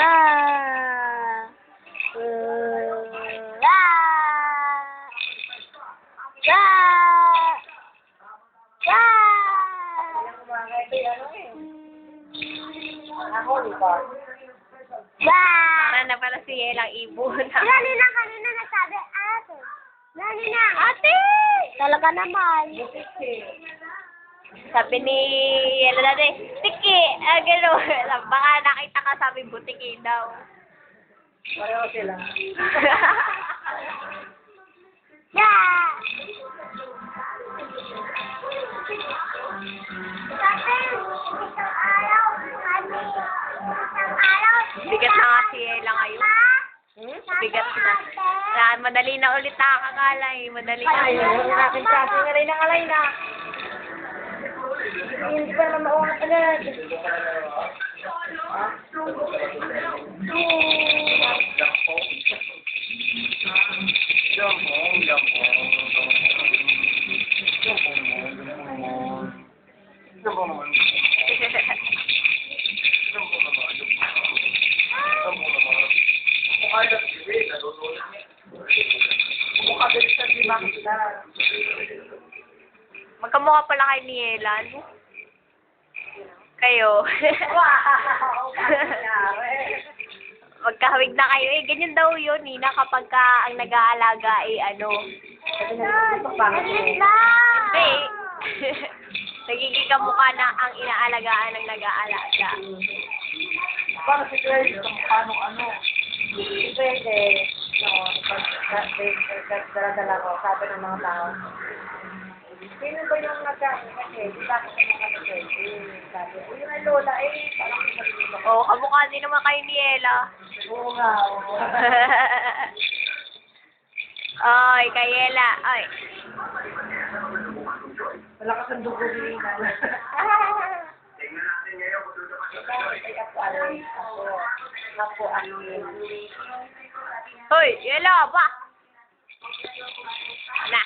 Ah! Para na pala si Yelang ibon. Kanina nagsabi, ate. Kanina. Ate! Talaga naman. Sabi ni Yela dati, Tiki! Gano'n. Baka nakita ka sabi butiki daw. Pareho sila. Yeah! Sabi, isang araw, Bigat na nga si Yela ngayon. Bigat na. Madali na ulit nakakakala eh. Madali na. Ay, yung aking klase nga rin ang alay na. Hindi pa naman maungat agad. Magkamukha pala kayo ni Yelan. Kayo. Magkahawig na kayo eh. Ganyan daw yun eh. Na kapag ka ang nag-aalaga eh ano. Hindi. Nagiging kamukha na ang inaalagaan ng nag-aalaga. Para si Claire, paano ano? Pwede, dala-dala ko, sabi ng mga tao. Sino ba yung kasi, bakit sa mga nag-pwede? Sabi, yung ay lola parang nag-pwede. Oo, kamukha din naman kayo ni Ella. Oo nga, oo. Ay, kay Ella. Ay. Malakas ang dugo ni Nana. Ako, ano yun? Hoy, Ella, ba? Na.